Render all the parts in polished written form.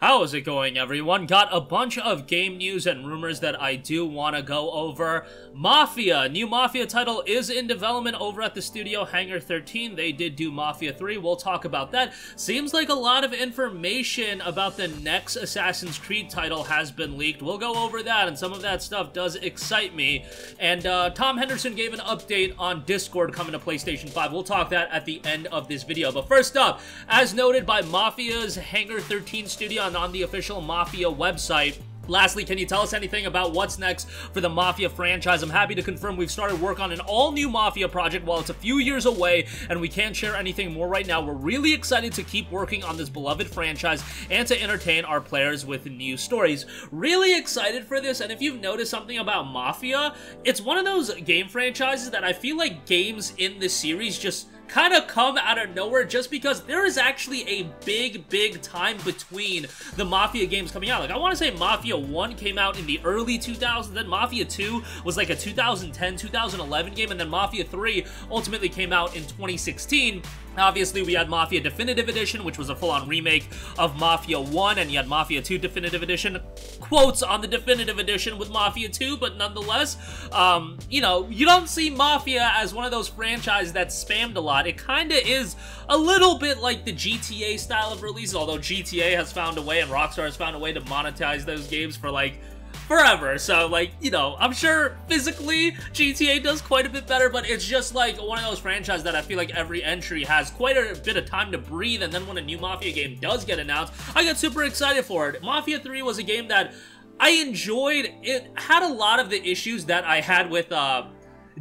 How is it going, everyone? Got a bunch of game news and rumors that I do want to go over. Mafia, new Mafia title is in development over at the studio Hangar 13. They did do Mafia 3. We'll talk about that. Seems like a lot of information about the next Assassin's Creed title has been leaked. We'll go over that, and some of that stuff does excite me. And Tom Henderson gave an update on Discord coming to PlayStation 5. We'll talk that at the end of this video. But first up, as noted by Mafia's Hangar 13 studio on the official Mafia website. Lastly, can you tell us anything about what's next for the Mafia franchise? I'm happy to confirm we've started work on an all-new Mafia project. While it's a few years away and we can't share anything more right now, we're really excited to keep working on this beloved franchise and to entertain our players with new stories. Really excited for this, and if you've noticed something about Mafia, it's one of those game franchises that I feel like games in this series just kind of come out of nowhere, just because there is actually a big time between the Mafia games coming out. Like, I want to say Mafia 1 came out in the early 2000s, then Mafia 2 was like a 2010, 2011 game, and then Mafia 3 ultimately came out in 2016. Obviously, we had Mafia Definitive Edition, which was a full-on remake of Mafia 1, and you had Mafia 2 Definitive Edition. Quotes on the Definitive Edition with Mafia 2, but nonetheless, you know, you don't see Mafia as one of those franchises that's spammed a lot. It kind of is a little bit like the GTA style of releases, although GTA has found a way, and Rockstar has found a way to monetize those games for, like, forever. So, like, you know, I'm sure physically GTA does quite a bit better, but it's just like one of those franchises that I feel like every entry has quite a bit of time to breathe, and then when a new Mafia game does get announced, I get super excited for it. Mafia 3 was a game that I enjoyed. It had a lot of the issues that I had with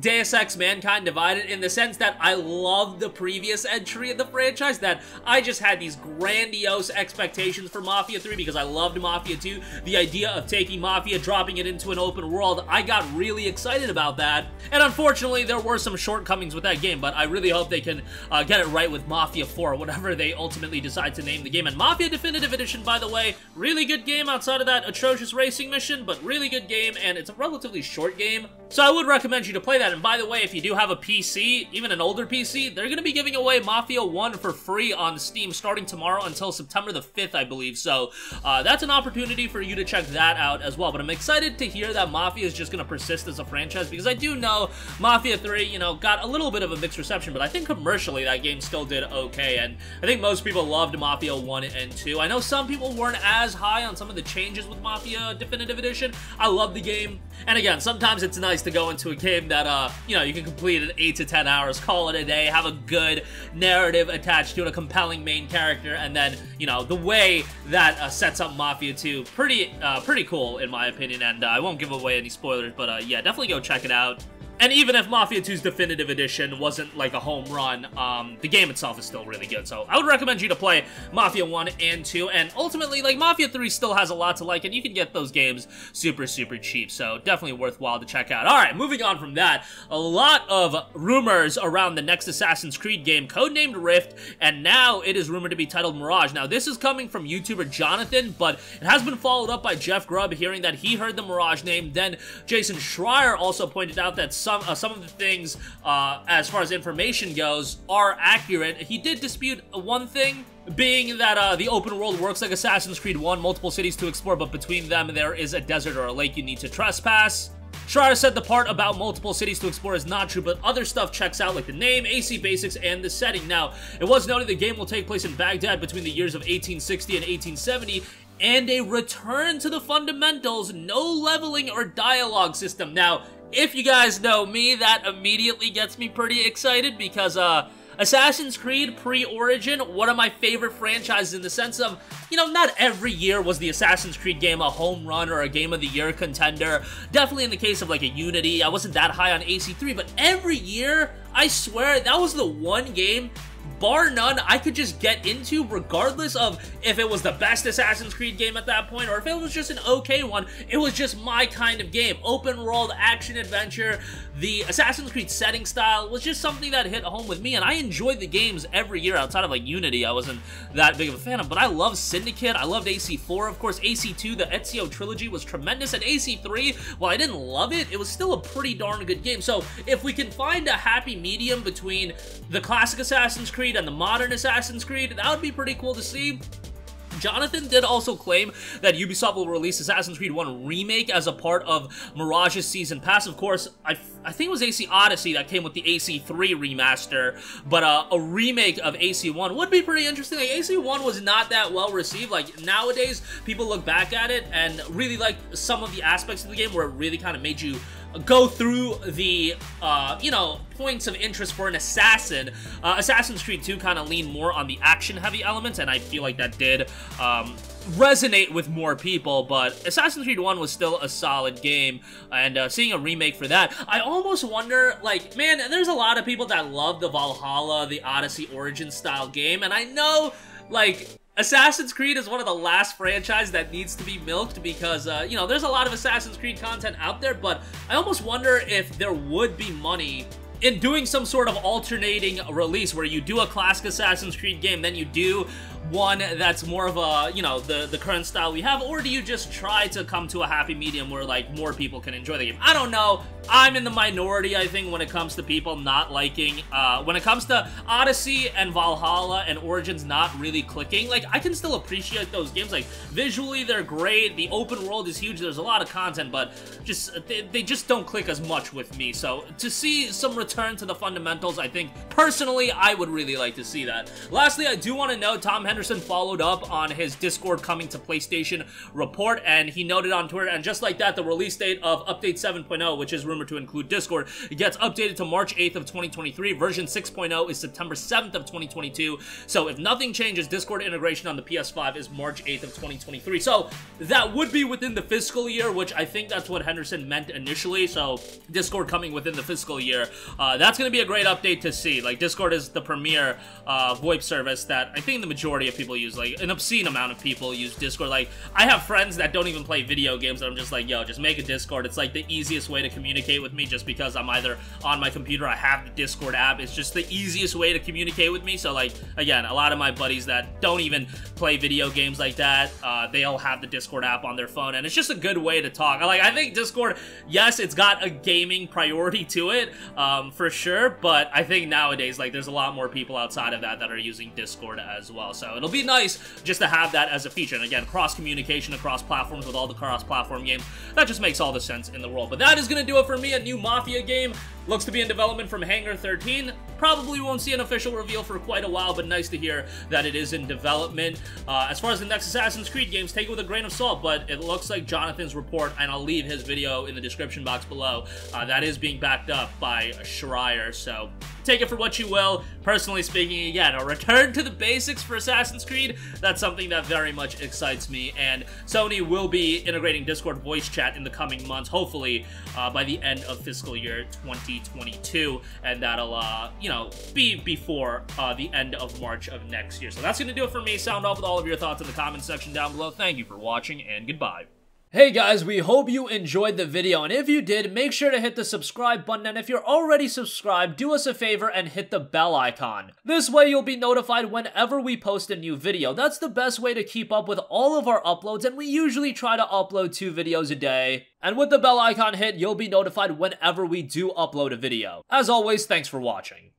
Deus Ex Mankind Divided, in the sense that I loved the previous entry of the franchise, that I just had these grandiose expectations for Mafia 3 because I loved Mafia 2. The idea of taking Mafia, dropping it into an open world, I got really excited about that. And unfortunately, there were some shortcomings with that game, but I really hope they can get it right with Mafia 4, whatever they ultimately decide to name the game. And Mafia Definitive Edition, by the way, really good game outside of that atrocious racing mission, but really good game, and it's a relatively short game, so I would recommend you to play that. And by the way, if you do have a PC, even an older PC, they're going to be giving away Mafia 1 for free on Steam starting tomorrow until September the 5th, I believe. So that's an opportunity for you to check that out as well. But I'm excited to hear that Mafia is just going to persist as a franchise, because I do know Mafia 3, you know, got a little bit of a mixed reception, but I think commercially that game still did okay. And I think most people loved Mafia 1 and 2. I know some people weren't as high on some of the changes with Mafia Definitive Edition. I love the game. And again, sometimes it's nice to go into a game that, you know, you can complete in 8 to 10 hours, call it a day, have a good narrative attached to it, a compelling main character, and then, you know, the way that sets up Mafia 2, pretty cool in my opinion. And I won't give away any spoilers, but yeah, definitely go check it out. And even if Mafia 2's Definitive Edition wasn't like a home run, the game itself is still really good. So I would recommend you to play Mafia 1 and 2. And ultimately, like, Mafia 3 still has a lot to like, and you can get those games super cheap. So definitely worthwhile to check out. Alright, moving on from that, a lot of rumors around the next Assassin's Creed game, codenamed Rift, and now it is rumored to be titled Mirage. Now, this is coming from YouTuber Jonathan, but it has been followed up by Jeff Grubb, hearing that he heard the Mirage name. Then Jason Schreier also pointed out that some of the things, as far as information goes, are accurate. He did dispute one thing, being that the open world works like Assassin's Creed 1, multiple cities to explore, but between them there is a desert or a lake you need to trespass. Schreier said the part about multiple cities to explore is not true, but other stuff checks out, like the name, AC basics, and the setting. Now, it was noted the game will take place in Baghdad between the years of 1860 and 1870, and a return to the fundamentals, no leveling or dialogue system. Now, if you guys know me, that immediately gets me pretty excited, because Assassin's Creed pre-Origin, one of my favorite franchises, in the sense of, you know, not every year was the Assassin's Creed game a home run or a Game of the Year contender. Definitely in the case of, like, a Unity, I wasn't that high on AC3, but every year, I swear, that was the one game, bar none, I could just get into, regardless of if it was the best Assassin's Creed game at that point or if it was just an okay one. It was just my kind of game. Open world, action adventure, the Assassin's Creed setting style was just something that hit home with me, and I enjoyed the games every year. Outside of, like, Unity, I wasn't that big of a fan of, but I love Syndicate, I loved AC4, of course. AC2, the Ezio trilogy, was tremendous, and AC3, while I didn't love it, it was still a pretty darn good game. So if we can find a happy medium between the classic Assassin's Creed and the modern Assassin's Creed, that would be pretty cool to see. Jonathan did also claim that Ubisoft will release Assassin's Creed 1 Remake as a part of Mirage's Season Pass. Of course, I think it was AC Odyssey that came with the AC3 remaster, but a remake of AC1 would be pretty interesting. Like, AC1 was not that well received. Like, nowadays, people look back at it and really like some of the aspects of the game where it really kind of made you go through the, you know, points of interest for an assassin. Assassin's Creed 2 kind of leaned more on the action-heavy elements, and I feel like that did resonate with more people, but Assassin's Creed 1 was still a solid game, and seeing a remake for that, I almost wonder, like, man, there's a lot of people that love the Valhalla, the Odyssey Origins style game, and I know, like, Assassin's Creed is one of the last franchises that needs to be milked because, you know, there's a lot of Assassin's Creed content out there, but I almost wonder if there would be money in doing some sort of alternating release where you do a classic Assassin's Creed game, then you do one that's more of a, you know, the current style we have, or do you just try to come to a happy medium where, like, more people can enjoy the game? I don't know. I'm in the minority, I think, when it comes to people not liking, when it comes to Odyssey and Valhalla and Origins not really clicking. Like, I can still appreciate those games. Like, visually, they're great. The open world is huge. There's a lot of content, but just they just don't click as much with me. So, to see some return to the fundamentals, I think, personally, I would really like to see that. Lastly, I do want to note, Tom Henderson followed up on his Discord coming to PlayStation report, and he noted on Twitter, and just like that, the release date of Update 7.0, which is rumored to include Discord, it gets updated to March 8th of 2023. Version 6.0 is September 7th of 2022. So if nothing changes, Discord integration on the PS5 is March 8th of 2023. So that would be within the fiscal year, which I think that's what Henderson meant initially. So Discord coming within the fiscal year. That's going to be a great update to see. Like, Discord is the premier VoIP service that I think the majority of people use. Like, an obscene amount of people use Discord. Like, I have friends that don't even play video games, and I'm just like, yo, just make a Discord. It's like the easiest way to communicate with me, just because I'm either on my computer, I have the Discord app. It's just the easiest way to communicate with me. So, like, again, a lot of my buddies that don't even play video games like that, they all have the Discord app on their phone, and it's just a good way to talk. Like, I think Discord, yes, it's got a gaming priority to it, for sure, but I think nowadays, like, there's a lot more people outside of that that are using Discord as well. So it'll be nice just to have that as a feature. And again, cross-communication across platforms with all the cross-platform games, that just makes all the sense in the world. But that is going to do it for me. A new Mafia game looks to be in development from Hangar 13. Probably won't see an official reveal for quite a while, but nice to hear that it is in development. As far as the next Assassin's Creed games, take it with a grain of salt, but it looks like Jonathan's report, and I'll leave his video in the description box below, that is being backed up by Schreier, so take it for what you will. Personally speaking, again, a return to the basics for Assassin's Creed, that's something that very much excites me, and Sony will be integrating Discord voice chat in the coming months, hopefully by the end of fiscal year 2022, and that'll, you know, be before the end of March of next year. So that's going to do it for me. Sound off with all of your thoughts in the comment section down below. Thank you for watching, and goodbye. Hey guys, we hope you enjoyed the video, and if you did, make sure to hit the subscribe button, and if you're already subscribed, do us a favor and hit the bell icon. This way you'll be notified whenever we post a new video. That's the best way to keep up with all of our uploads, and we usually try to upload 2 videos a day. And with the bell icon hit, you'll be notified whenever we do upload a video. As always, thanks for watching.